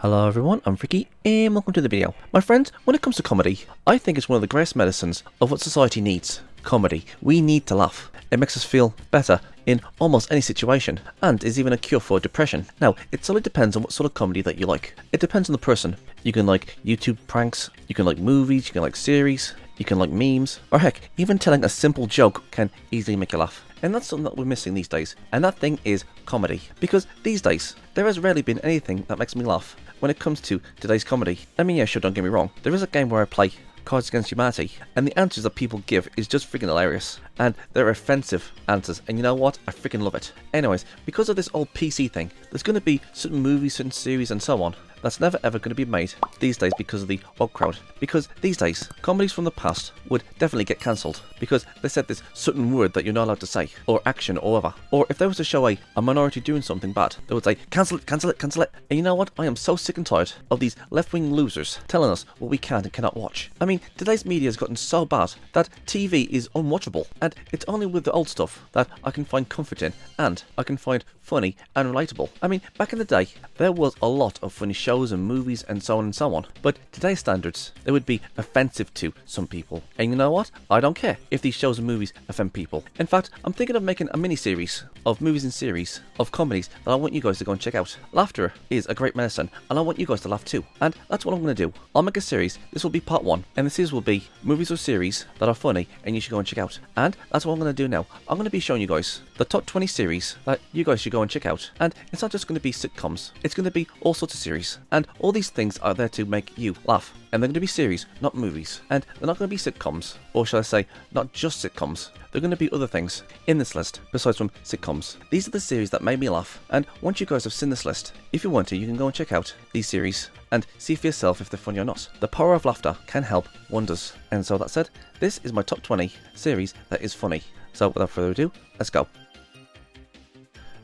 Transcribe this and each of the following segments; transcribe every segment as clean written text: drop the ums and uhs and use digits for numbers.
Hello everyone, I'm Freaky and welcome to the video. My friends, when it comes to comedy, I think it's one of the greatest medicines of what society needs. Comedy. We need to laugh. It makes us feel better in almost any situation, and is even a cure for depression. Now, it solely depends on what sort of comedy that you like. It depends on the person. You can like YouTube pranks, you can like movies, you can like series, you can like memes, or heck, even telling a simple joke can easily make you laugh. And that's something that we're missing these days, and that thing is comedy. Because these days, there has rarely been anything that makes me laugh when it comes to today's comedy. I mean, yeah, sure, don't get me wrong. There is a game where I play Cards Against Humanity, and the answers that people give is just freaking hilarious. And they're offensive answers, and you know what? I freaking love it. Anyways, because of this old PC thing, there's going to be certain movies, certain series, and so on that's never ever going to be made these days because of the woke crowd. Because these days, comedies from the past would definitely get cancelled because they said this certain word that you're not allowed to say, or action, or whatever. Or if they was to show a minority doing something bad, they would say, cancel it, cancel it, cancel it. And you know what? I am so sick and tired of these left-wing losers telling us what we can and cannot watch. I mean, today's media has gotten so bad that TV is unwatchable, and it's only with the old stuff that I can find comfort in, and I can find funny and relatable. I mean, back in the day, there was a lot of funny shows and movies and so on, but today's standards, they would be offensive to some people. And you know what? I don't care if these shows and movies offend people. In fact, I'm thinking of making a mini-series of movies and series of comedies that I want you guys to go and check out. Laughter is a great medicine, and I want you guys to laugh too. And that's what I'm going to do. I'll make a series. This will be part 1, and the series will be movies or series that are funny and you should go and check out. And that's what I'm going to do now. I'm going to be showing you guys the top 20 series that you guys should go and check out. And it's not just going to be sitcoms. It's going to be all sorts of series. And all these things are there to make you laugh. And they're going to be series, not movies. And they're not going to be sitcoms. Or shall I say, not just sitcoms. They're going to be other things in this list, besides from sitcoms. These are the series that made me laugh. And once you guys have seen this list, if you want to, you can go and check out these series and see for yourself if they're funny or not. The power of laughter can help wonders. And so that said, this is my top 20 series that is funny. So without further ado, let's go.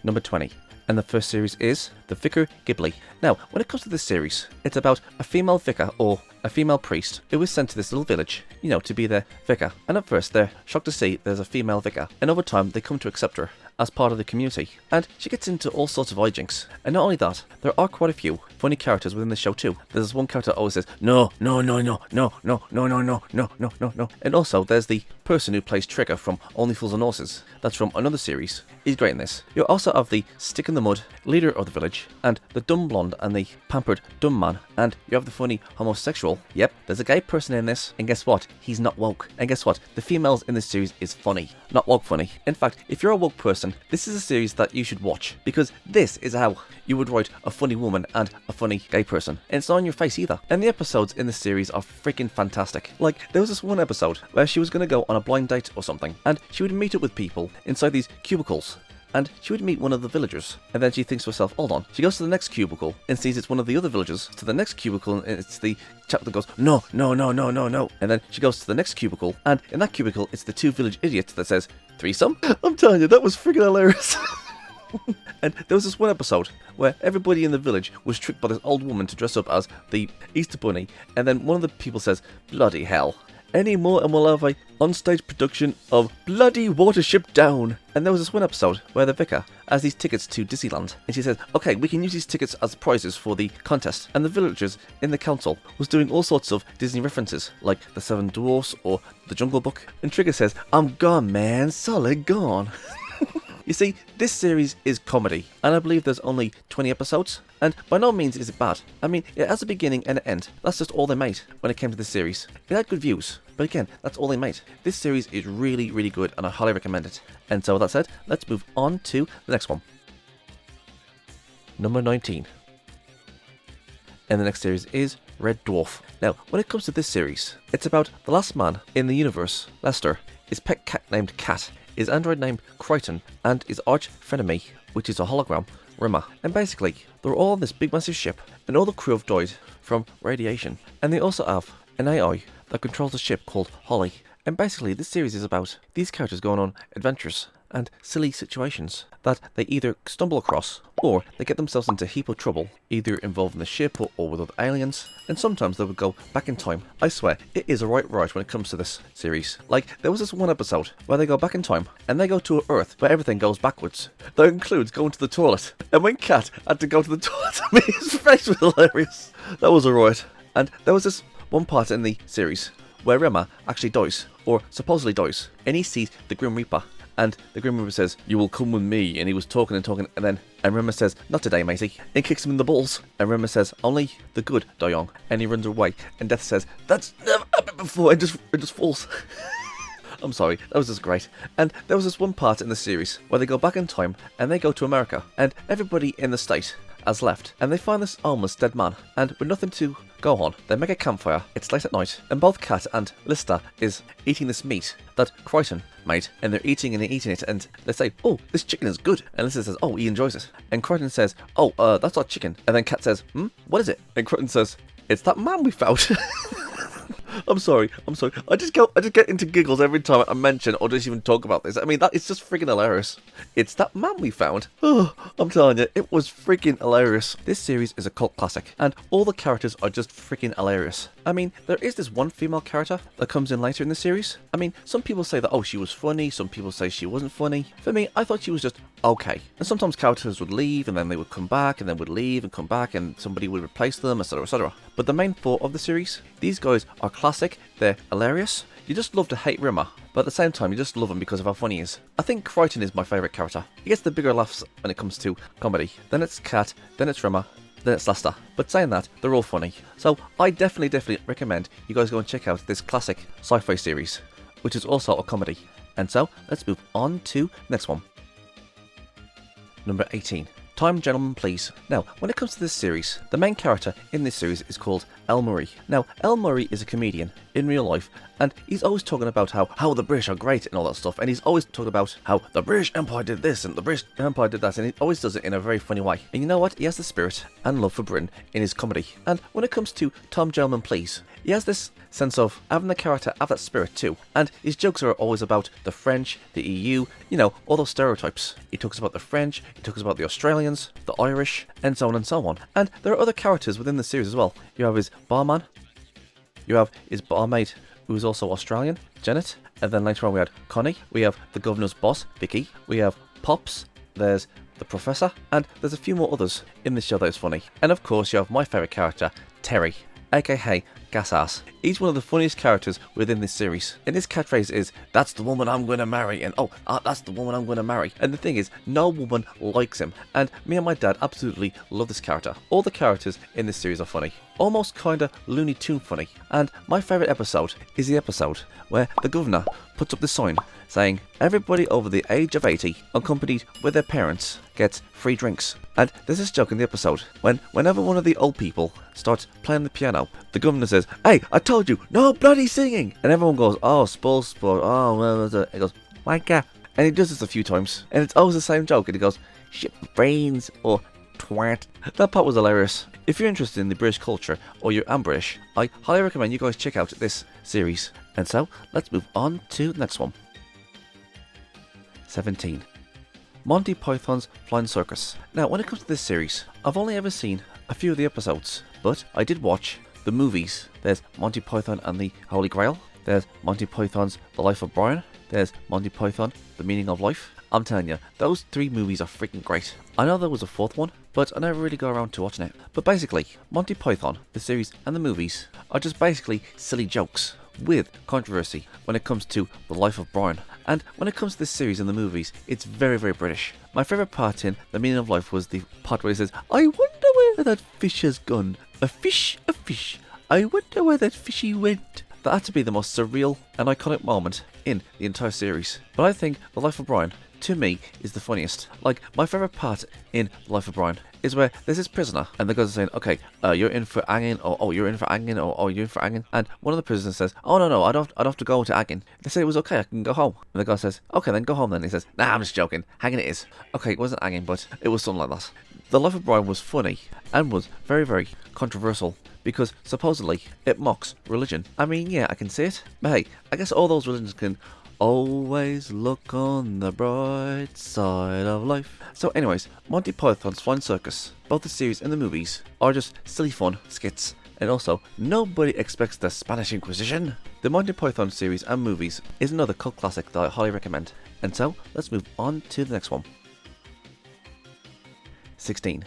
Number 20. And the first series is The Vicar Ghibli. Now, when it comes to this series, it's about a female vicar or a female priest who is sent to this little village, you know, to be their vicar. And at first, they're shocked to see there's a female vicar. And over time, they come to accept her as part of the community. And she gets into all sorts of hijinks. And not only that, there are quite a few funny characters within the show too. There's this one character that always says, no, no, no, no, no, no, no, no, no, no, no, no, no. And also, there's the person who plays Trigger from Only Fools and Horses. That's from another series. He's great in this. You also have the stick in the mud leader of the village, and the dumb blonde and the pampered dumb man, and you have the funny homosexual. Yep, there's a gay person in this, and guess what? He's not woke. And guess what? The females in this series is funny, not woke funny. In fact, if you're a woke person, this is a series that you should watch, because this is how you would write a funny woman and a funny gay person. And it's not on your face either. And the episodes in this series are freaking fantastic. Like, there was this one episode where she was going to go on a blind date or something, and she would meet up with people inside these cubicles. And she would meet one of the villagers, and then she thinks to herself, hold on. She goes to the next cubicle and sees it's one of the other villagers. To the next cubicle, and it's the chap that goes, no, no, no, no, no, no. And then she goes to the next cubicle, and in that cubicle, it's the two village idiots that says, threesome? I'm telling you, that was freaking hilarious. And there was this one episode where everybody in the village was tricked by this old woman to dress up as the Easter Bunny, and then one of the people says, bloody hell. Any more and we'll have a onstage production of Bloody Watership Down. And there was this one episode where the vicar has these tickets to Disneyland, and she says, okay, we can use these tickets as prizes for the contest. And the villagers in the council was doing all sorts of Disney references, like the Seven Dwarfs or the Jungle Book. And Trigger says, I'm gone, man, solid gone. You see, this series is comedy, and I believe there's only 20 episodes, and by no means is it bad. I mean, it has a beginning and an end. That's just all they made when it came to this series. It had good views, but again, that's all they made. This series is really, really good, and I highly recommend it. And so with that said, let's move on to the next one. Number 19. And the next series is Red Dwarf. Now, when it comes to this series, it's about the last man in the universe, Lester, his pet cat named Cat, his android named Crichton, and his arch frenemy, which is a hologram, Rimmer. And basically, they're all on this big massive ship, and all the crew have died from radiation. And they also have an AI that controls the ship called Holly. And basically, this series is about these characters going on adventures and silly situations that they either stumble across or they get themselves into a heap of trouble, either involving the ship or with other aliens, and sometimes they would go back in time. I swear, it is a right when it comes to this series. Like, there was this one episode where they go back in time and they go to an Earth where everything goes backwards. That includes going to the toilet. And when Kat had to go to the toilet, I mean, his face was hilarious. That was a riot. And there was this one part in the series where Rimmer actually dies, or supposedly dies, and he sees the Grim Reaper. And the Grim Reaper says, "You will come with me." And he was talking, and Rimmer says, "Not today, matey," and kicks him in the balls. And Rimmer says, "Only the good die young." And he runs away. And Death says, "That's never happened before." And just falls. I'm sorry, that was just great. And there was this one part in the series where they go back in time and they go to America, and everybody in the state has left, and they find this almost dead man, and with nothing to go on, they make a campfire. It's late at night, and both Kat and Lister is eating this meat that Crichton made, and they're eating it, and they say, "Oh, this chicken is good," and Lister says, "Oh, he enjoys it," and Crichton says, "Oh, that's not chicken," and then Kat says, "What is it?" And Crichton says, "It's that man we found." I'm sorry. I just get into giggles every time I mention or just even talk about this. I mean, it's just freaking hilarious. It's that man we found. Oh, I'm telling you, it was freaking hilarious. This series is a cult classic, and all the characters are just freaking hilarious. I mean, there is this one female character that comes in later in the series. I mean, some people say that, oh, she was funny. Some people say she wasn't funny. For me, I thought she was just okay. And sometimes characters would leave, and then they would come back, and then would leave and come back, and somebody would replace them, etc., etc. But the main four of the series, these guys are classic. They're hilarious. You just love to hate Rimmer, but at the same time, you just love him because of how funny he is. I think Crichton is my favourite character. He gets the bigger laughs when it comes to comedy. Then it's Kat, then it's Rimmer, then it's Lister. But saying that, they're all funny. So I definitely recommend you guys go and check out this classic sci-fi series, which is also a comedy. And so, let's move on to the next one. Number 18. Time, Gentlemen, Please. Now, when it comes to this series, the main character in this series is called El Murray. Now, El Murray is a comedian in real life, and he's always talking about how the British are great and all that stuff, and he's always talking about how the British Empire did this and the British Empire did that, and he always does it in a very funny way. And you know what? He has the spirit and love for Britain in his comedy. And when it comes to Tom, Gentlemen, Please, he has this sense of having the character have that spirit too, and his jokes are always about the French, the EU, you know, all those stereotypes. He talks about the French, he talks about the Australians, the Irish, and so on and so on. And there are other characters within the series as well. You have his barman, you have his barmaid, who is also Australian, Janet, and then later on we had Connie, we have the governor's boss, Vicky, we have Pops, there's the professor, and there's a few more others in this show that is funny. And of course you have my favourite character, Terry, aka Gas-Ass. He's one of the funniest characters within this series. And his catchphrase is, "That's the woman I'm going to marry," and that's the woman I'm going to marry. And the thing is, no woman likes him. And me and my dad absolutely love this character. All the characters in this series are funny. Almost kinda Looney Tune funny. And my favourite episode is the episode where the governor puts up the sign saying, "Everybody over the age of 80, accompanied with their parents, gets free drinks." And there's this joke in the episode whenever one of the old people starts playing the piano, the governor says, "Hey, I told you, no bloody singing!" And everyone goes, "Oh, sport, oh, well," he goes, "Wanker." And he does this a few times, and it's always the same joke, and he goes, "Shit brains," or "twat." That part was hilarious. If you're interested in the British culture, or you're British, I highly recommend you guys check out this series. And so, let's move on to the next one. 17. Monty Python's Flying Circus. Now, when it comes to this series, I've only ever seen a few of the episodes, but I did watch the movies. There's Monty Python and the Holy Grail, there's Monty Python's The Life of Brian, there's Monty Python, The Meaning of Life. I'm telling you, those three movies are freaking great. I know there was a fourth one, but I never really got around to watching it. But basically, Monty Python, the series and the movies, are just basically silly jokes with controversy when it comes to The Life of Brian. And when it comes to this series and the movies, it's very British. My favourite part in The Meaning of Life was the part where he says, "I wonder where that fish has gone. A fish, a fish. I wonder where that fishy went." That had to be the most surreal and iconic moment in the entire series. But I think The Life of Brian, to me, is the funniest. Like, my favourite part in The Life of Brian is where there's this prisoner, and the guys are saying, "Okay, you're in for hanging," or "Oh, you're in for hanging," or "Oh, you're in for hanging." And one of the prisoners says, "Oh, no, I don't have to go to hanging." They say it was okay, I can go home. And the guy says, "Okay, then go home then." He says, "Nah, I'm just joking. Hanging it is." Okay, it wasn't hanging, but it was something like that. The Life of Brian was funny and was very controversial because supposedly it mocks religion. I mean, yeah, I can see it, but hey, I guess all those religions can Always look on the bright side of life. So anyways, Monty Python's Flying Circus, both the series and the movies, are just silly fun skits. And also, nobody expects the Spanish Inquisition. The Monty Python series and movies is another cult classic that I highly recommend. And so, let's move on to the next one. 16.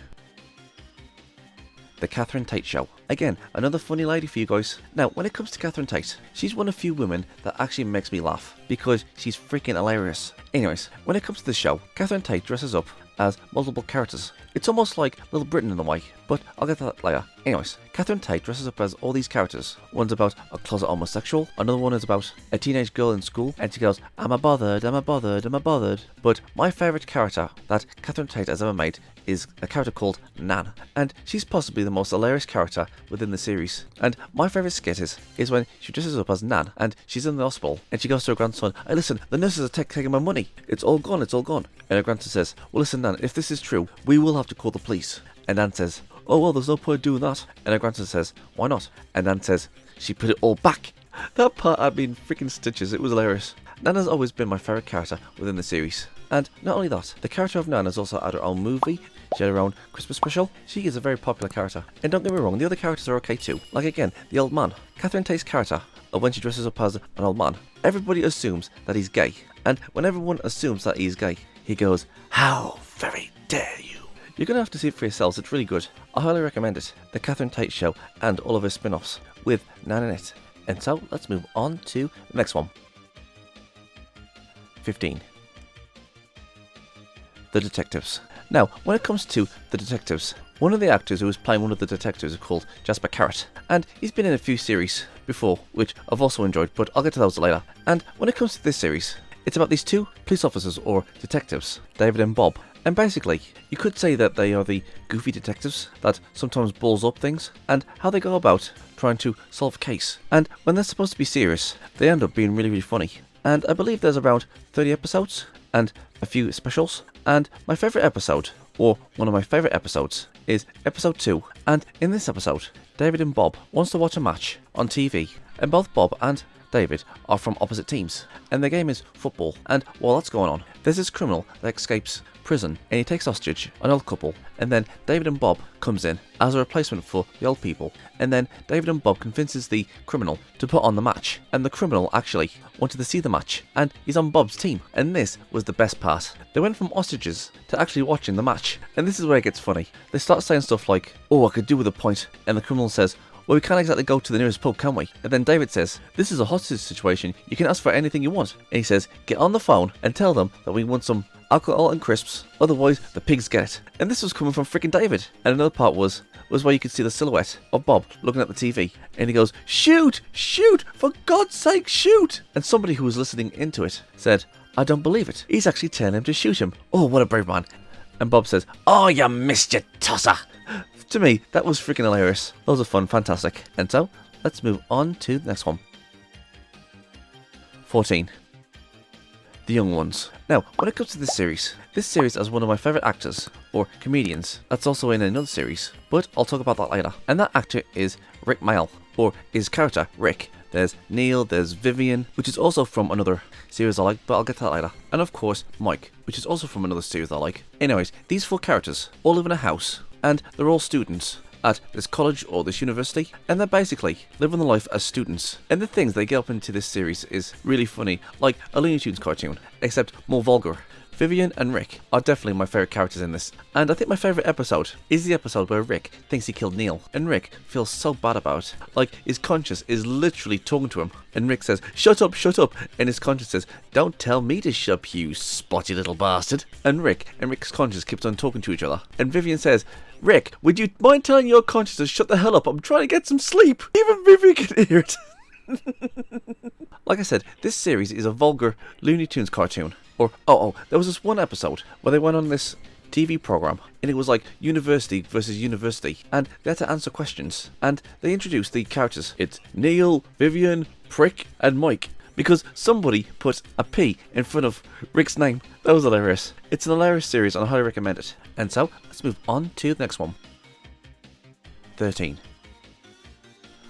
The Catherine Tate Show. Again, another funny lady for you guys. Now, when it comes to Catherine Tate, she's one of the few women that actually makes me laugh, because she's freaking hilarious. Anyways, when it comes to the show, Catherine Tate dresses up as multiple characters. It's almost like Little Britain in a way, but I'll get to that later. Anyways, Catherine Tate dresses up as all these characters. One's about a closet homosexual, another one is about a teenage girl in school, and she goes, I'm a bothered, I'm a bothered, I'm a bothered. But my favourite character that Catherine Tate has ever made is a character called Nan, and she's possibly the most hilarious character within the series. And my favourite skit is when she dresses up as Nan, and she's in the hospital, and she goes to her grandson, hey listen, the nurses are taking my money, it's all gone. And her grandson says, well listen Nan, if this is true, we will have to call the police. And Nan says, oh well, there's no point doing that. And her grandson says, why not? And Nan says, she put it all back. That part had me in freaking stitches, it was hilarious. Nan has always been my favourite character within the series. And not only that, the character of Nan has also had her own movie, she had her own Christmas special. She is a very popular character. And don't get me wrong, the other characters are okay too. Like again, the old man. Catherine Tate's character, when she dresses up as an old man, everybody assumes that he's gay. And when everyone assumes that he's gay, he goes, how very dare you. You're going to have to see it for yourselves, it's really good. I highly recommend it. The Catherine Tate Show and all of her spin-offs with Nan in it. And so, let's move on to the next one. 15. The Detectives. Now, when it comes to the Detectives, one of the actors who was playing one of the detectives is called Jasper Carrot, and he's been in a few series before, which I've also enjoyed, but I'll get to those later. And when it comes to this series, it's about these two police officers, or detectives, David and Bob. And basically, you could say that they are the goofy detectives that sometimes balls up things, and how they go about trying to solve a case. And when they're supposed to be serious, they end up being really, really funny. And I believe there's around 30 episodes, and a few specials. And my favourite episode, or one of my favourite episodes, is episode 2. And in this episode, David and Bob wants to watch a match on TV, and both Bob and David are from opposite teams, and their game is football. And while that's going on, there's this criminal that escapes prison, and he takes hostage an old couple, and then David and Bob comes in as a replacement for the old people, and then David and Bob convinces the criminal to put on the match, and the criminal actually wanted to see the match, and he's on Bob's team. And this was the best part. They went from hostages to actually watching the match, and this is where it gets funny. They start saying stuff like, oh, I could do with a point, and the criminal says, well, we can't exactly go to the nearest pub, can we? And then David says, this is a hostage situation, you can ask for anything you want. And he says, get on the phone and tell them that we want some alcohol and crisps, otherwise the pigs get it. And this was coming from freaking David. And another part was where you could see the silhouette of Bob looking at the TV, and he goes, shoot, shoot, for God's sake, shoot. And somebody who was listening into it said, I don't believe it, he's actually telling him to shoot him. Oh, what a brave man. And Bob says, oh, you missed your tosser. To me, that was freaking hilarious. Those are fun, fantastic. And so, let's move on to the next one. 14. The Young Ones. Now, when it comes to this series has one of my favourite actors, or comedians, that's also in another series, but I'll talk about that later. And that actor is Rick Mayall, or his character, Rick. There's Neil, there's Vivian, which is also from another series I like, but I'll get to that later. And of course, Mike, which is also from another series I like. Anyways, these 4 characters all live in a house, and they're all students at this college or this university, and they're basically living the life as students. And the things they get up into this series is really funny, like a Looney Tunes cartoon, except more vulgar. Vivian and Rick are definitely my favourite characters in this, and I think my favourite episode is the episode where Rick thinks he killed Neil, and Rick feels so bad about it. Like, his conscience is literally talking to him, and Rick says, shut up, and his conscience says, don't tell me to shut up, you spotty little bastard. And Rick's conscience keeps on talking to each other, and Vivian says, Rick, would you mind telling your conscience to shut the hell up? I'm trying to get some sleep. Even Vivian can hear it. Like I said, this series is a vulgar Looney Tunes cartoon. Or, there was this one episode where they went on this TV program, and it was like university versus university, and they had to answer questions, and they introduced the characters. It's Neil, Vivian, Prick, and Mike, because somebody put a P in front of Rick's name. That was hilarious. It's an hilarious series, and I highly recommend it. And so, let's move on to the next one. 13.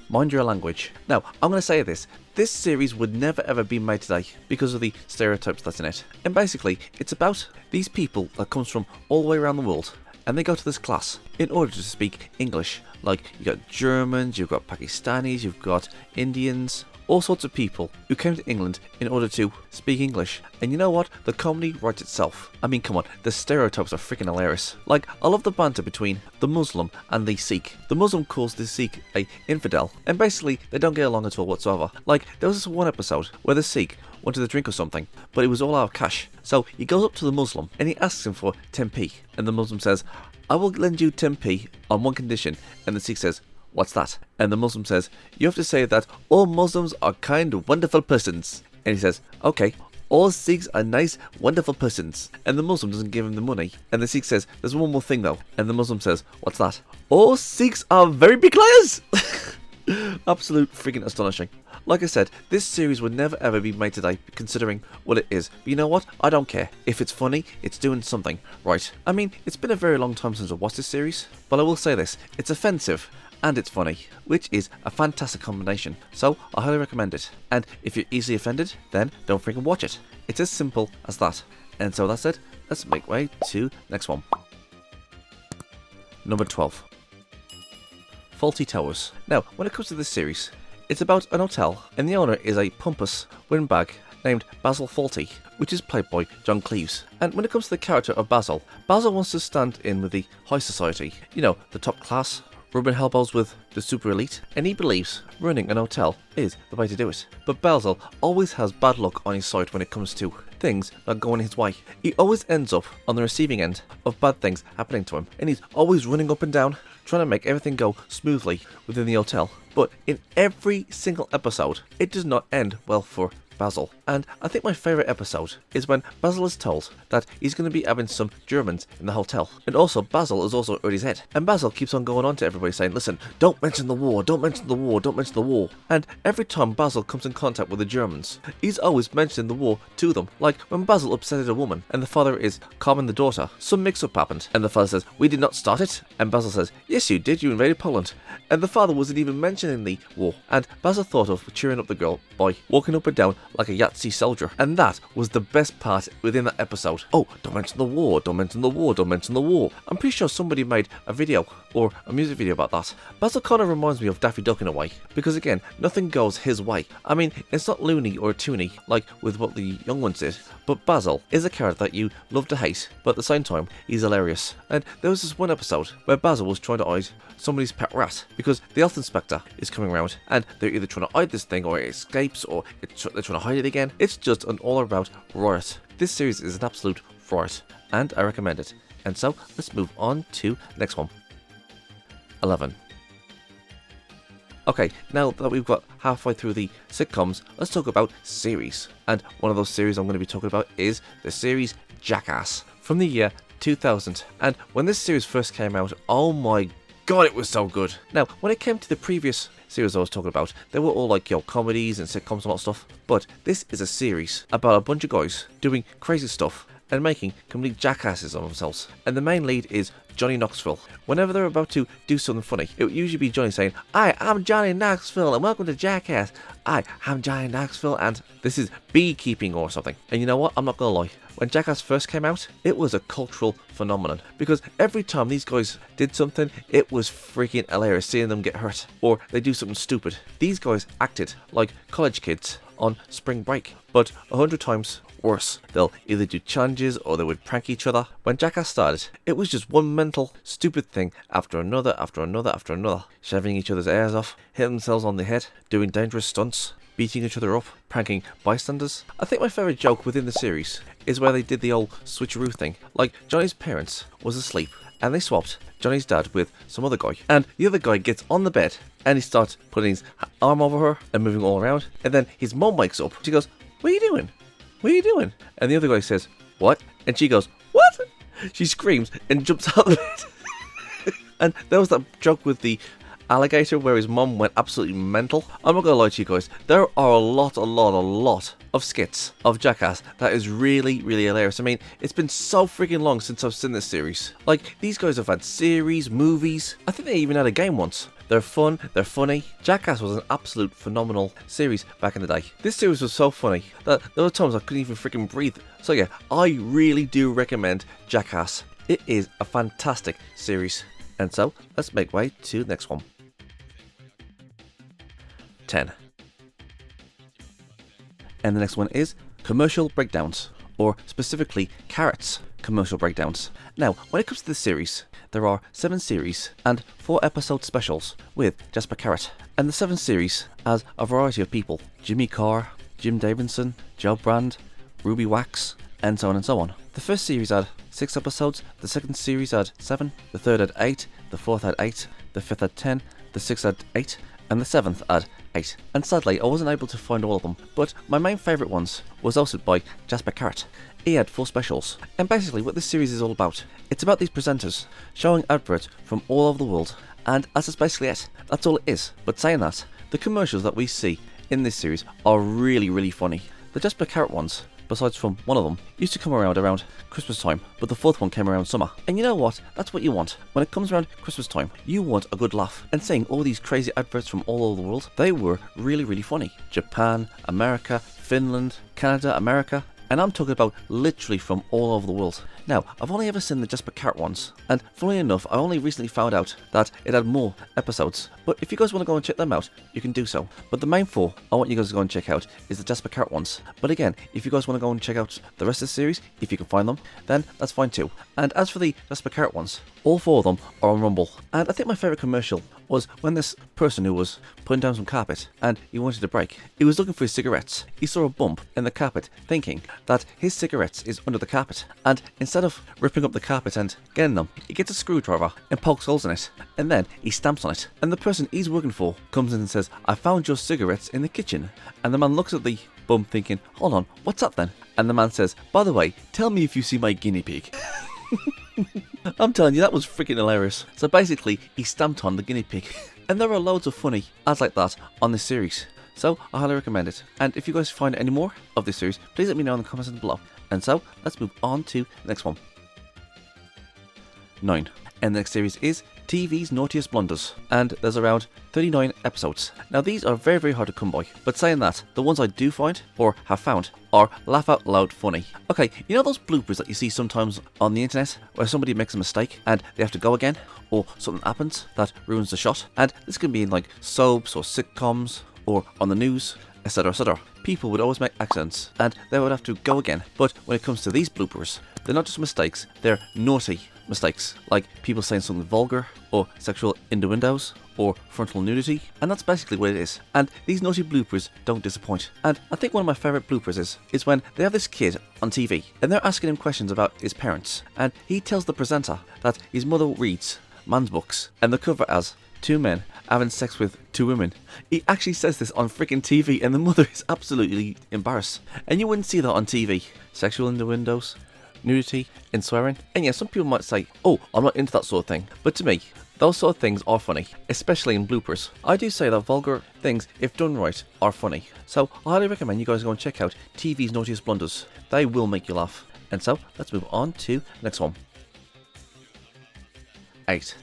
mind your language. Now, I'm going to say this. This series would never ever be made today because of the stereotypes that's in it. And basically, it's about these people that comes from all the way around the world. And they go to this class in order to speak English. Like, you got Germans, you've got Pakistanis, you've got Indians, all sorts of people who came to England in order to speak English. And you know what? The comedy writes itself. I mean, come on, the stereotypes are freaking hilarious. Like, I love the banter between the Muslim and the Sikh. The Muslim calls the Sikh a infidel, and basically they don't get along at all whatsoever. Like, there was this one episode where the Sikh wanted a drink or something, but it was all out of cash. So he goes up to the Muslim and he asks him for 10p, and the Muslim says, I will lend you 10p on one condition, and the Sikh says, what's that? And the Muslim says, you have to say that all Muslims are kind, wonderful persons. And he says, okay, all Sikhs are nice, wonderful persons. And the Muslim doesn't give him the money. And the Sikh says, there's one more thing though. And the Muslim says, what's that? All Sikhs are very big liars. Absolute freaking astonishing. Like I said, this series would never ever be made today considering what it is. But you know what? I don't care. If it's funny, it's doing something right. I mean, it's been a very long time since I watched this series, but I will say this, it's offensive and it's funny, which is a fantastic combination. So I highly recommend it. And if you're easily offended, then don't freaking watch it. It's as simple as that. And so that's it. Let's make way to next one. Number 12. Faulty Towers. Now, when it comes to this series, it's about an hotel, and the owner is a pompous windbag named Basil Fawlty, which is played by John Cleese. And when it comes to the character of Basil, Basil wants to stand in with the high society, you know, the top class, rubbing elbows with the super elite, and he believes running an hotel is the way to do it. But Basil always has bad luck on his side when it comes to things not going his way. He always ends up on the receiving end of bad things happening to him, and he's always running up and down, trying to make everything go smoothly within the hotel. But in every single episode, it does not end well for Basil. And I think my favourite episode is when Basil is told that he's going to be having some Germans in the hotel. And also, Basil is also hurt his head. And Basil keeps on going on to everybody saying, listen, don't mention the war, don't mention the war, don't mention the war. And every time Basil comes in contact with the Germans, he's always mentioning the war to them. Like when Basil upsetted a woman and the father is calming the daughter, some mix-up happened. And the father says, we did not start it. And Basil says, yes you did, you invaded Poland. And the father wasn't even mentioning the war. And Basil thought of cheering up the girl by walking up and down like a Yahtzee soldier. And that was the best part within that episode. Oh, don't mention the war, don't mention the war, don't mention the war. I'm pretty sure somebody made a video or a music video about that. Basil kind of reminds me of Daffy Duck in a way, because again, nothing goes his way. I mean, it's not loony or toony like with what the young ones did, but Basil is a character that you love to hate, but at the same time, he's hilarious. And there was this one episode where Basil was trying to hide somebody's pet rat, because the health inspector is coming around, and they're either trying to hide this thing, or it escapes, or they're trying to hide it again. It's just an all-around riot. This series is an absolute riot, and I recommend it. And so, let's move on to the next one. 11. Okay, now that we've got halfway through the sitcoms, let's talk about series. And one of those series I'm going to be talking about is the series Jackass from the year 2000. And when this series first came out, oh my god, it was so good. Now, when it came to the previous series I was talking about, they were all like, comedies and sitcoms and all that stuff. But this is a series about a bunch of guys doing crazy stuff and making complete jackasses of themselves. And the main lead is Johnny Knoxville. Whenever they're about to do something funny, it would usually be Johnny saying, "Hi, I'm Johnny Knoxville and welcome to Jackass. Hi, I'm Johnny Knoxville and this is beekeeping," or something. And you know what? I'm not gonna lie. When Jackass first came out, it was a cultural phenomenon, because every time these guys did something, it was freaking hilarious seeing them get hurt, or they do something stupid. These guys acted like college kids on spring break, but 100 times worse. They'll either do challenges or they would prank each other. When Jackass started, it was just one mental, stupid thing after another, after another, after another. Shaving each other's ears off, hitting themselves on the head, doing dangerous stunts, beating each other up, pranking bystanders. I think my favourite joke within the series is where they did the old switcheroo thing. Like, Johnny's parents was asleep and they swapped Johnny's dad with some other guy, and the other guy gets on the bed and he starts putting his arm over her and moving all around, and then his mum wakes up. She goes, "What are you doing? What are you doing?" And the other guy says, "What?" And she goes, "What?" She screams and jumps out of the bed. And there was that joke with the alligator where his mum went absolutely mental. I'm not gonna lie to you guys, there are a lot of skits of Jackass that is really, really hilarious. I mean, it's been so freaking long since I've seen this series. Like, these guys have had series, movies. I think they even had a game once. They're fun, they're funny. Jackass was an absolute phenomenal series back in the day. This series was so funny that there were times I couldn't even freaking breathe. So yeah, I really do recommend Jackass. It is a fantastic series. And so, let's make way to the next one. 10. And the next one is commercial breakdowns, or specifically Carrot's commercial breakdowns. Now, when it comes to this series, there are 7 series and 4 episode specials with Jasper Carrot. And the 7th series has a variety of people: Jimmy Carr, Jim Davidson, Joe Brand, Ruby Wax, and so on and so on. The first series had 6 episodes, the second series had 7, the third had 8, the fourth had 8, the fifth had 10, the sixth had 8, and the 7th had 8. And sadly, I wasn't able to find all of them, but my main favourite ones was hosted by Jasper Carrot. He had 4 specials, and basically what this series is all about, it's about these presenters showing adverts from all over the world, and that's just basically it. That's all it is. But saying that, the commercials that we see in this series are really, really funny. The Jasper Carrot ones, besides from one of them, used to come around Christmas time, but the 4th one came around summer. And you know what? That's what you want. When it comes around Christmas time, you want a good laugh. And seeing all these crazy adverts from all over the world, they were really, really funny. Japan, America, Finland, Canada, America, and I'm talking about literally from all over the world. Now, I've only ever seen the Jasper Carrot ones, and funnily enough, I only recently found out that it had more episodes. But if you guys want to go and check them out, you can do so. But the main 4 I want you guys to go and check out is the Jasper Carrot ones. But again, if you guys want to go and check out the rest of the series, if you can find them, then that's fine too. And as for the Jasper Carrot ones, all 4 of them are on Rumble. And I think my favourite commercial was when this person who was putting down some carpet and he wanted a break. He was looking for his cigarettes. He saw a bump in the carpet, thinking that his cigarettes is under the carpet. And instead of ripping up the carpet and getting them, he gets a screwdriver and pokes holes in it. And then he stamps on it. And the person he's working for comes in and says, "I found your cigarettes in the kitchen." And the man looks at the bump thinking, "Hold on, what's that then?" And the man says, "By the way, tell me if you see my guinea pig." I'm telling you, that was freaking hilarious. So basically, he stamped on the guinea pig. And there are loads of funny ads like that on this series. So I highly recommend it. And if you guys find any more of this series, please let me know in the comments below. And so, let's move on to the next one. 9. And the next series is TV's Naughtiest Blunders, and there's around 39 episodes. Now these are very, very hard to come by, but saying that, the ones I do find, or have found, are laugh out loud funny. Okay, you know those bloopers that you see sometimes on the internet, where somebody makes a mistake and they have to go again, or something happens that ruins the shot? And this can be in like soaps or sitcoms, or on the news, etc, etc. People would always make accidents, and they would have to go again. But when it comes to these bloopers, they're not just mistakes, they're naughty mistakes, like people saying something vulgar, or sexual innuendos, or frontal nudity, and that's basically what it is. And these naughty bloopers don't disappoint. And I think one of my favourite bloopers is when they have this kid on TV, and they're asking him questions about his parents, and he tells the presenter that his mother reads man's books, and the cover as 2 men having sex with 2 women. He actually says this on freaking TV, and the mother is absolutely embarrassed. And you wouldn't see that on TV. Sexual innuendos, nudity, and swearing. And yeah, some people might say, "Oh, I'm not into that sort of thing." But to me, those sort of things are funny, especially in bloopers. I do say that vulgar things, if done right, are funny. So I highly recommend you guys go and check out TV's Naughtiest Blunders. They will make you laugh. And so, let's move on to the next one. 8.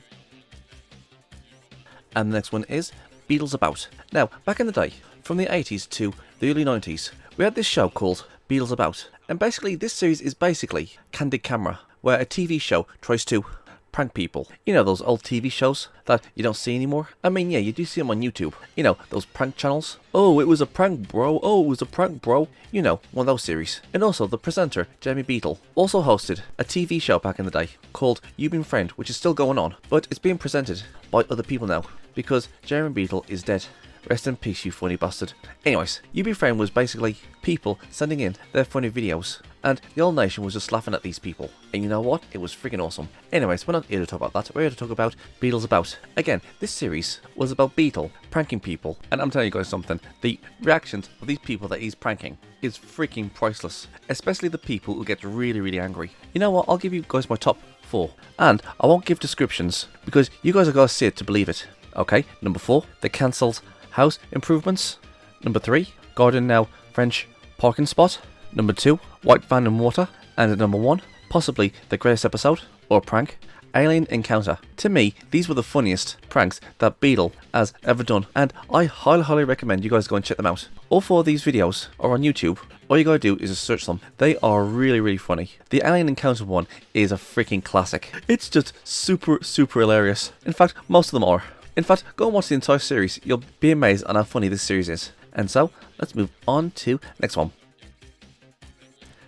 And the next one is Beatles About. Now, back in the day, from the 80s to the early 90s, we had this show called Beatles About. And basically, this series is basically Candid Camera, where a TV show tries to prank people. You know those old TV shows that you don't see anymore? I mean, yeah, you do see them on YouTube. You know, those prank channels. "Oh, it was a prank, bro. Oh, it was a prank, bro." You know, one of those series. And also, the presenter, Jamie Beadle, also hosted a TV show back in the day called You Been Friend, which is still going on, but it's being presented by other people now, because Jamie Beadle is dead. Rest in peace, you funny bastard. Anyways, You Be Friend was basically people sending in their funny videos, and the whole nation was just laughing at these people. And you know what? It was freaking awesome. Anyways, we're not here to talk about that. We're here to talk about Beatles About. Again, this series was about Beatle pranking people, and I'm telling you guys something. The reactions of these people that he's pranking is freaking priceless. Especially the people who get really, really angry. You know what? I'll give you guys my top 4. And I won't give descriptions, because you guys are going to see it to believe it. Okay, number 4, the cancelled house improvements. Number 3, Garden Now French parking spot. Number 2, white van and water. And at number 1, possibly the greatest episode, or prank, Alien Encounter. To me, these were the funniest pranks that Beetle has ever done, and I highly recommend you guys go and check them out. All 4 of these videos are on YouTube. All you gotta do is just search them. They are really funny. The Alien Encounter one is a freaking classic. It's just super hilarious. In fact, most of them are. In fact, go and watch the entire series. You'll be amazed on how funny this series is. And so, let's move on to the next one.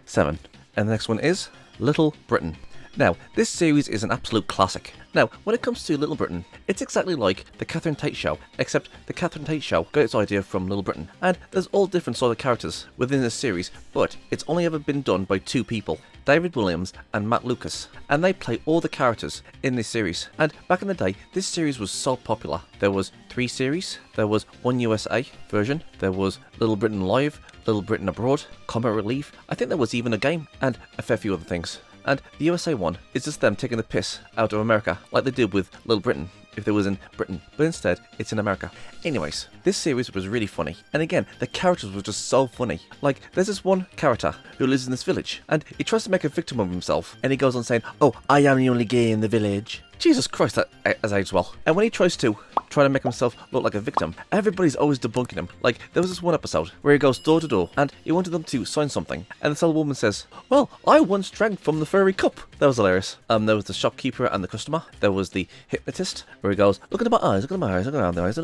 7. And the next one is Little Britain. Now, this series is an absolute classic. Now, when it comes to Little Britain, it's exactly like the Catherine Tate show, except the Catherine Tate show got its idea from Little Britain, and there's all different sort of characters within this series, but it's only ever been done by 2 people, David Williams and Matt Lucas, and they play all the characters in this series. And back in the day, this series was so popular. There was 3 series, there was one USA version, there was Little Britain Live, Little Britain Abroad, Comic Relief, I think there was even a game, and a fair few other things. And the USA one is just them taking the piss out of America, like they did with Little Britain, if they was in Britain, but instead it's in America. Anyways, this series was really funny, and again, the characters were just so funny. Like, there's this one character who lives in this village, and he tries to make a victim of himself, and he goes on saying, "Oh, I am the only gay in the village." Jesus Christ, that has aged well. And when he tries to make himself look like a victim, everybody's always debunking him. Like, there was this one episode where he goes door to door and he wanted them to sign something, and this old woman says, "Well, I once drank from the fairy cup." That was hilarious. There was the shopkeeper and the customer. There was the hypnotist, where he goes, "Look into my eyes, look into my eyes, look around their eyes."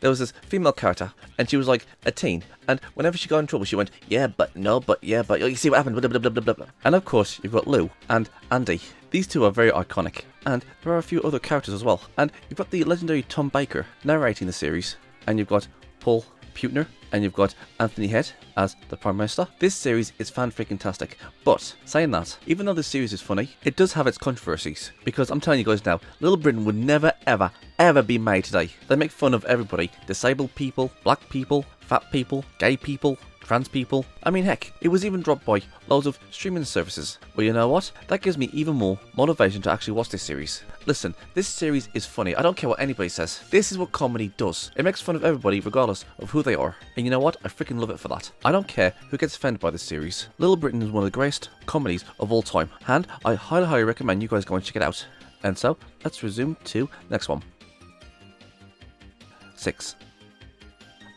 There was this female character, and she was like a teen, and whenever she got in trouble, she went, "Yeah, but no, but yeah, but you see what happened, blah, blah, blah, blah, blah." And of course, you've got Lou and Andy. These 2 are very iconic, and there are a few other characters as well. And you've got the legendary Tom Baker narrating the series, and you've got Paul Putner, and you've got Anthony Head as the Prime Minister. This series is fan-freaking-tastic, but saying that, even though this series is funny, it does have its controversies, because I'm telling you guys now, Little Britain would never ever be made today. They make fun of everybody: disabled people, black people, fat people, gay people, trans people. I mean, heck, it was even dropped by loads of streaming services. Well, you know what? That gives me even more motivation to actually watch this series. Listen, this series is funny. I don't care what anybody says. This is what comedy does. It makes fun of everybody regardless of who they are. And you know what? I freaking love it for that. I don't care who gets offended by this series. Little Britain is one of the greatest comedies of all time, and I highly recommend you guys go and check it out. And so, let's resume to next one. 6.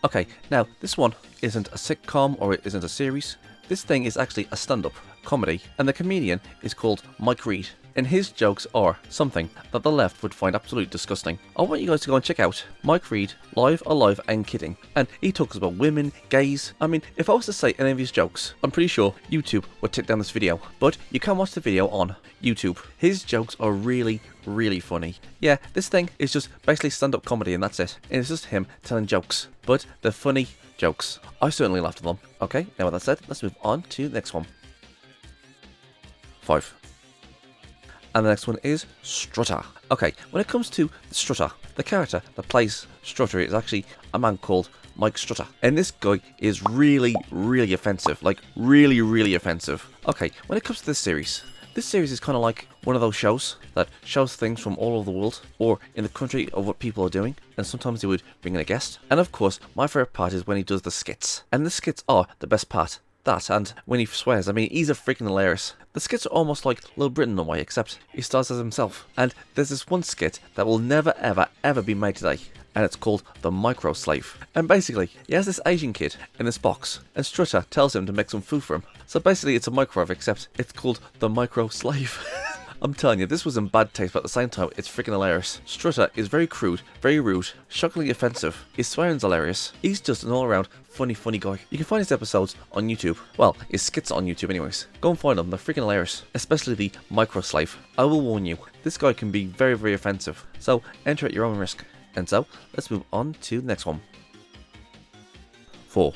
Okay, now this one isn't a sitcom or it isn't a series. This thing is actually a stand-up comedy, and the comedian is called Mike Reed, and his jokes are something that the left would find absolutely disgusting. I want you guys to go and check out Mike Reed, Live, Alive and Kidding, and he talks about women, gays. I mean, if I was to say any of his jokes, I'm pretty sure YouTube would take down this video, but you can watch the video on YouTube. His jokes are really funny. Yeah, this thing is just basically stand-up comedy and that's it. And it's just him telling jokes, but they're funny jokes. I certainly laughed at them. Okay, now with that said, let's move on to the next one. 5. And the next one is Strutter. Okay, when it comes to Strutter, the character that plays Strutter is actually a man called Mike Strutter. And this guy is really offensive. Like, really offensive. Okay, when it comes to this series is kind of like one of those shows that shows things from all over the world or in the country of what people are doing, and sometimes they would bring in a guest. And of course, my favourite part is when he does the skits. And the skits are the best part. That, and when he swears, I mean, he's a freaking hilarious. The skits are almost like Little Britain in a way, except he stars as himself. And there's this one skit that will never ever be made today, and it's called The Micro Slave. And basically, he has this Asian kid in this box, and Strutter tells him to make some food for him. So basically, it's a microwave, except it's called The Micro Slave. I'm telling you, this was in bad taste, but at the same time, it's freaking hilarious. Strutter is very crude, very rude, shockingly offensive. His swearing's hilarious. He's just an all-around funny guy. You can find his episodes on YouTube. Well, his skits on YouTube anyways. Go and find them, they're freaking hilarious. Especially the Micro Slave. I will warn you, this guy can be very offensive. So, enter at your own risk. And so, let's move on to the next one. 4.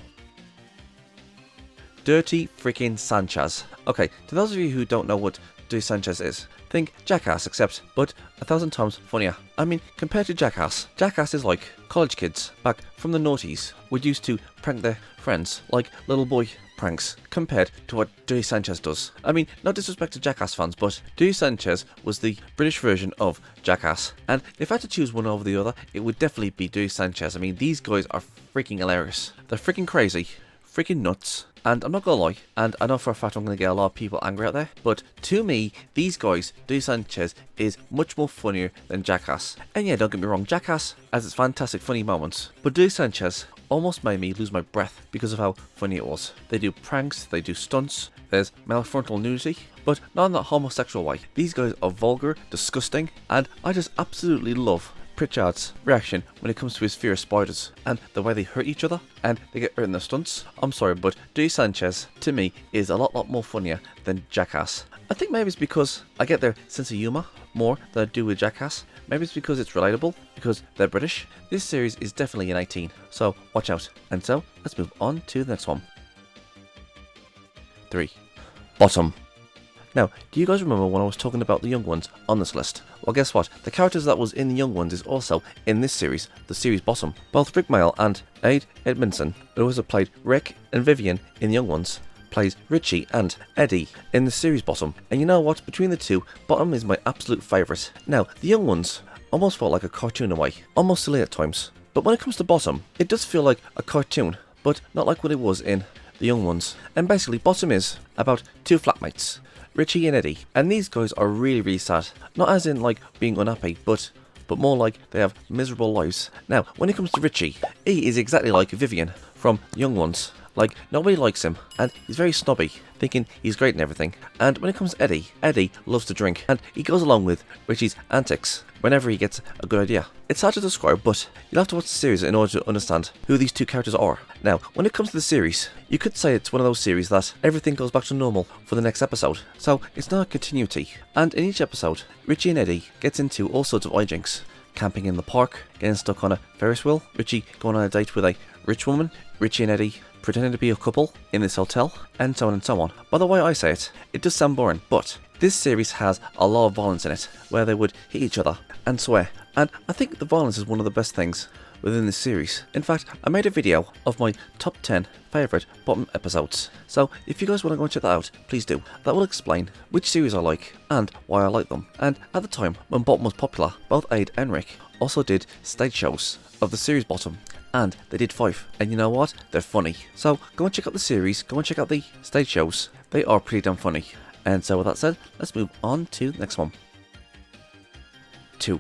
Dirty freaking Sanchez. Okay, to those of you who don't know what Dirty Sanchez is, think Jackass, but 1,000 times funnier. I mean, compared to Jackass is like college kids back from the noughties would used to prank their friends like little boy pranks, compared to what Dirty Sanchez does. I mean, no disrespect to Jackass fans, but Dirty Sanchez was the British version of Jackass, and if I had to choose one over the other, it would definitely be Dirty Sanchez. I mean, these guys are freaking hilarious. They're freaking crazy, freaking nuts, And I'm not gonna lie, and I know for a fact I'm gonna get a lot of people angry out there, but to me, these guys, Sanchez, is much more funnier than Jackass. And yeah, don't get me wrong, Jackass has its fantastic funny moments, but Sanchez almost made me lose my breath because of how funny it was. They do pranks, they do stunts, there's male frontal nudity, but not in that homosexual way. These guys are vulgar, disgusting, and I just absolutely love Pritchard's reaction when it comes to his fear of spiders and the way they hurt each other and they get hurt in their stunts. I'm sorry, but Sanchez to me is a lot more funnier than Jackass. I think maybe it's because I get their sense of humour more than I do with Jackass. Maybe it's because it's relatable, because they're British. This series is definitely an 18, so watch out. And so, let's move on to the next one. 3. Bottom. Now, do you guys remember when I was talking about the young ones on this list? Well, guess what? The characters that was in the young ones is also in this series, the series Bottom. Both Rick Mayall and Ade Edmondson, who also played Rick and Vivian in the young ones, plays Richie and Eddie in the series Bottom. And you know what? Between the two, Bottom is my absolute favourite. Now, the young ones almost felt like a cartoon in a way, almost silly at times. But when it comes to Bottom, it does feel like a cartoon, but not like what it was in the young ones. And basically, Bottom is about two flatmates, Richie and Eddie, and these guys are really sad. Not as in like being unhappy, but more like they have miserable lives. Now, when it comes to Richie, he is exactly like Vivian from Young Ones. Like, nobody likes him, and he's very snobby, thinking he's great and everything. And when it comes to Eddie, Eddie loves to drink, and he goes along with Richie's antics whenever he gets a good idea. It's hard to describe, but you'll have to watch the series in order to understand who these two characters are. Now, when it comes to the series, you could say it's one of those series that everything goes back to normal for the next episode. So, it's not a continuity. And in each episode, Richie and Eddie gets into all sorts of hijinks. Camping in the park, getting stuck on a Ferris wheel, Richie going on a date with a rich woman, Richie and Eddie pretending to be a couple in this hotel, and so on and so on. By the way I say it, it does sound boring, but this series has a lot of violence in it, where they would hit each other and swear. And I think the violence is one of the best things within this series. In fact, I made a video of my top 10 favourite Bottom episodes, so if you guys want to go and check that out, please do. That will explain which series I like and why I like them. And at the time when Bottom was popular, both Ade and Rick also did stage shows of the series Bottom, and they did 5, and you know what? They're funny. So go and check out the series, go and check out the stage shows. They are pretty damn funny. And so with that said, let's move on to the next one. 2.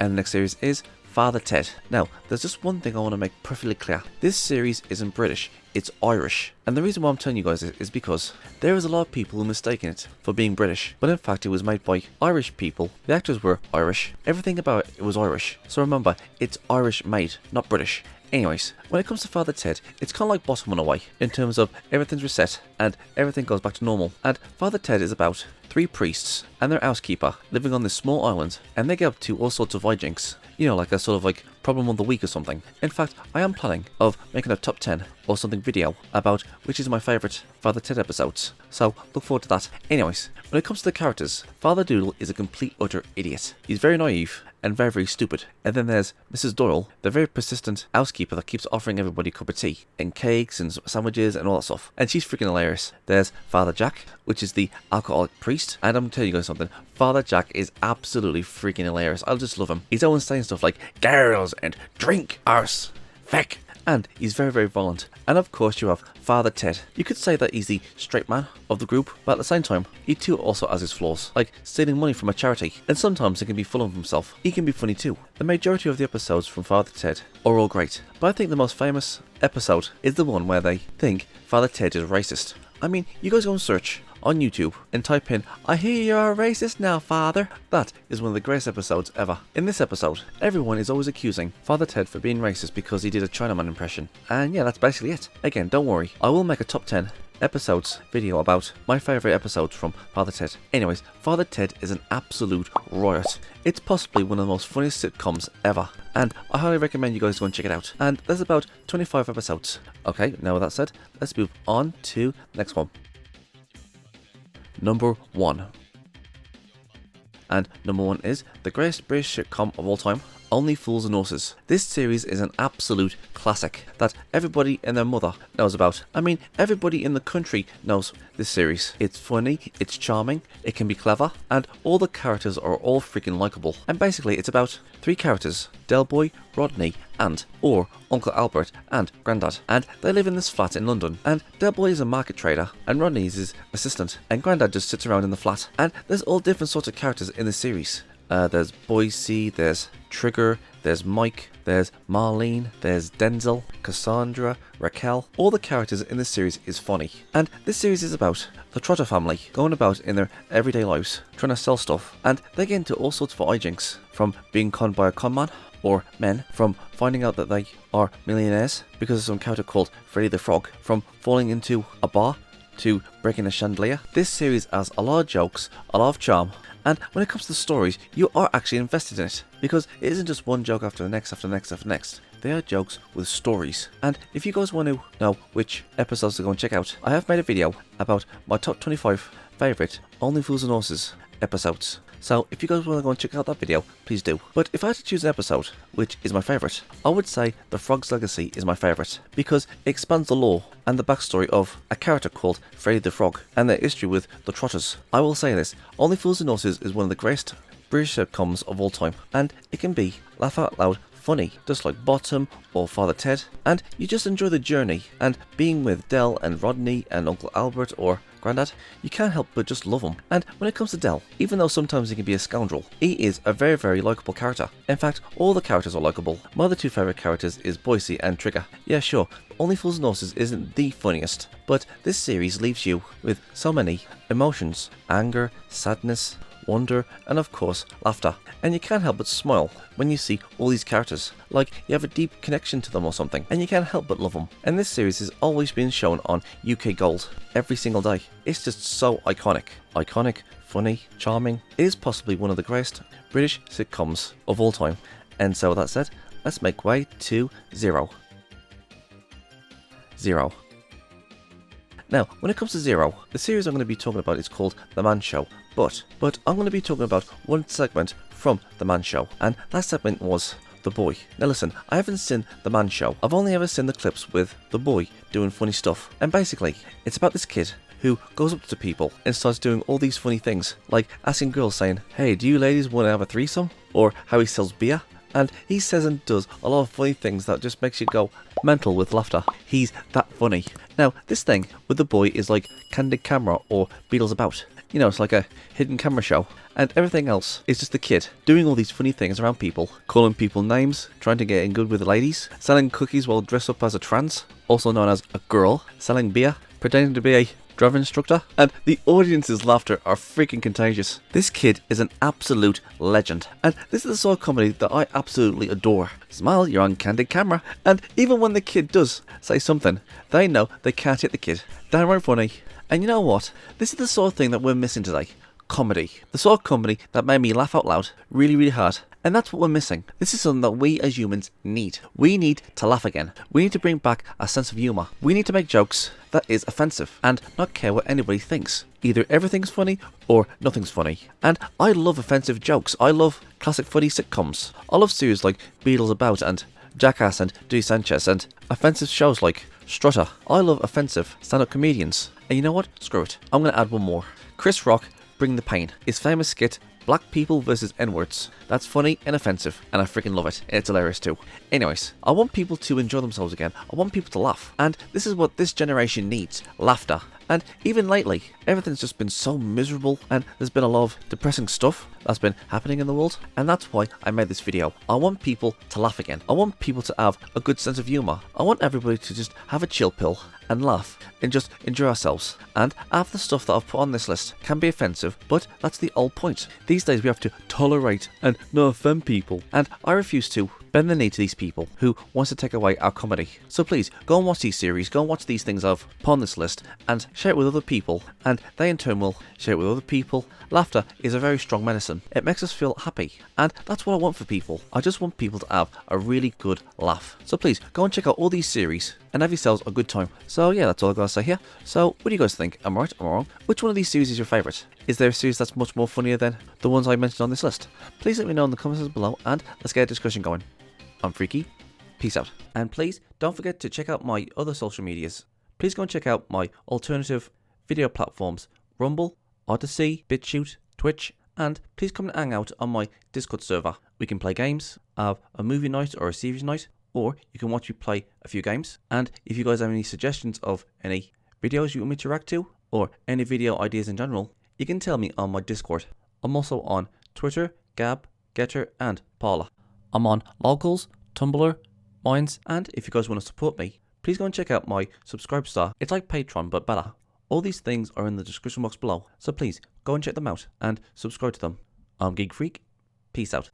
And the next series is Father Ted. Now, there's just one thing I want to make perfectly clear. This series isn't British, it's Irish. And the reason why I'm telling you guys is because there is a lot of people who mistake it for being British, but in fact it was made by Irish people. The actors were Irish, everything about it was Irish. So remember, it's Irish made, not British. Anyways, when it comes to Father Ted, it's kind of like Bottom in a way, in terms of everything's reset and everything goes back to normal. And Father Ted is about 3 priests and their housekeeper living on this small island, and they get up to all sorts of hijinks. You know, like a sort of like problem of the week or something. In fact, I am planning of making a top 10 or something video about which is my favourite Father Ted episodes. So look forward to that. Anyways, when it comes to the characters, Father Doodle is a complete utter idiot. He's very naive and very stupid. And then there's Mrs. Doyle, the very persistent housekeeper that keeps offering everybody a cup of tea and cakes and sandwiches and all that stuff. And she's freaking hilarious. There's Father Jack, which is the alcoholic priest. And I'm telling you guys something, Father Jack is absolutely freaking hilarious. I just love him. He's always saying stuff like girls and drink arse feck. And he's very violent. And of course you have Father Ted. You could say that he's the straight man of the group, but at the same time, he too also has his flaws, like stealing money from a charity, and sometimes he can be full of himself. He can be funny too. The majority of the episodes from Father Ted are all great, but I think the most famous episode is the one where they think Father Ted is racist. I mean, you guys go and search on YouTube and type in, "I hear you're a racist now, Father." That is one of the greatest episodes ever. In this episode, everyone is always accusing Father Ted for being racist because he did a Chinaman impression. And yeah, that's basically it. Again, don't worry, I will make a top 10 episodes video about my favourite episodes from Father Ted. Anyways, Father Ted is an absolute riot. It's possibly one of the most funniest sitcoms ever, and I highly recommend you guys go and check it out. And there's about 25 episodes. Okay, now with that said, let's move on to the next one. Number 1. And number 1 is the greatest British sitcom of all time, Only Fools and Horses. This series is an absolute classic that everybody and their mother knows about. I mean, everybody in the country knows this series. It's funny, it's charming, it can be clever, and all the characters are all freaking likable. And basically, it's about three characters, Del Boy, Rodney, and or Uncle Albert and Grandad. And they live in this flat in London. And Del Boy is a market trader, and Rodney is his assistant, and Grandad just sits around in the flat. And there's all different sorts of characters in this series. There's Boise, there's Trigger, there's Mike, there's Marlene, there's Denzel, Cassandra, Raquel. All the characters in this series is funny. And this series is about the Strutter family going about in their everyday lives, trying to sell stuff. And they get into all sorts of hijinks, from being conned by a conman, or men, from finding out that they are millionaires because of some character called Freddy the Frog, from falling into a bar to breaking a chandelier. This series has a lot of jokes, a lot of charm, and when it comes to the stories, you are actually invested in it, because it isn't just one joke after the next after the next after the next. They are jokes with stories. And if you guys want to know which episodes to go and check out, I have made a video about my top 25 favourite Only Fools and Horses episodes. So if you guys want to go and check out that video, please do. But if I had to choose an episode, which is my favourite, I would say The Frog's Legacy is my favourite, because it expands the lore and the backstory of a character called Freddy the Frog and their history with the Trotters. I will say this, Only Fools and Horses is one of the greatest British sitcoms of all time, and it can be laugh out loud funny, just like Bottom or Father Ted, and you just enjoy the journey and being with Del and Rodney and Uncle Albert or Grandad. You can't help but just love him. And when it comes to Del, even though sometimes he can be a scoundrel, he is a very, very likeable character. In fact, all the characters are likeable. My other two favourite characters is Boise and Trigger. Yeah, sure, Only Fools and Horses isn't the funniest, but this series leaves you with so many emotions: anger, sadness, wonder, and of course laughter. And you can't help but smile when you see all these characters, like you have a deep connection to them or something, and you can't help but love them. And this series has always been shown on UK Gold every single day. It's just so iconic. Iconic, funny, charming. It is possibly one of the greatest British sitcoms of all time. And so with that said, let's make way to zero. Now, when it comes to Zero, the series I'm going to be talking about is called The Man Show, but I'm going to be talking about one segment from The Man Show, and that segment was The Boy. Now listen, I haven't seen The Man Show. I've only ever seen the clips with The Boy doing funny stuff, and basically, it's about this kid who goes up to people and starts doing all these funny things, like asking girls saying, "Hey, do you ladies want to have a threesome?" Or how he sells beer. And he says and does a lot of funny things that just makes you go mental with laughter. He's that funny. Now, this thing with The Boy is like Candid Camera or Beatles About. You know, it's like a hidden camera show. And everything else is just the kid doing all these funny things around people, calling people names, trying to get in good with the ladies, selling cookies while dressed up as a trans, also known as a girl, selling beer, pretending to be a driving instructor, and the audience's laughter are freaking contagious. This kid is an absolute legend, and this is the sort of comedy that I absolutely adore. Smile, you're on Candid Camera, and even when the kid does say something, they know they can't hit the kid. Downright funny. And you know what? This is the sort of thing that we're missing today. Comedy. The sort of comedy that made me laugh out loud really, really hard. And that's what we're missing. This is something that we as humans need. We need to laugh again. We need to bring back a sense of humour. We need to make jokes that is offensive and not care what anybody thinks. Either everything's funny or nothing's funny. And I love offensive jokes. I love classic funny sitcoms. I love series like Beatles About and Jackass and Sanchez, and offensive shows like Strutter. I love offensive stand-up comedians. And you know what? Screw it. I'm going to add one more. Chris Rock, Bring the Pain. His famous skit, Black People versus N-words. That's funny and offensive, and I freaking love it. It's hilarious too. Anyways, I want people to enjoy themselves again. I want people to laugh. And this is what this generation needs. Laughter. And even lately, everything's just been so miserable, and there's been a lot of depressing stuff that's been happening in the world, and that's why I made this video. I want people to laugh again. I want people to have a good sense of humour. I want everybody to just have a chill pill and laugh and just enjoy ourselves. And half the stuff that I've put on this list can be offensive, but that's the whole point. These days we have to tolerate and not offend people, and I refuse to bend the knee to these people who wants to take away our comedy. So please, go and watch these series, go and watch these things I've put on this list, and share it with other people, and they in turn will share it with other people. Laughter is a very strong medicine. It makes us feel happy, and that's what I want for people. I just want people to have a really good laugh. So please, go and check out all these series. and have yourselves a good time. So yeah, that's all I've got to say here. So what do you guys think? Am I right? Am I wrong? Which one of these series is your favourite? Is there a series that's much more funnier than the ones I mentioned on this list? Please let me know in the comments below, and let's get a discussion going. I'm Freaky. Peace out. And please don't forget to check out my other social medias. Please go and check out my alternative video platforms: Rumble, Odyssey, BitChute, Twitch, and please come and hang out on my Discord server. We can play games, have a movie night or a series night, or you can watch me play a few games. And if you guys have any suggestions of any videos you want me to react to, or any video ideas in general, you can tell me on my Discord. I'm also on Twitter, Gab, Getter, and Paula. I'm on Locals, Tumblr, Minds, and if you guys want to support me, please go and check out my Subscribe Star. It's like Patreon but better. All these things are in the description box below, so please go and check them out and subscribe to them. I'm Geek Freak. Peace out.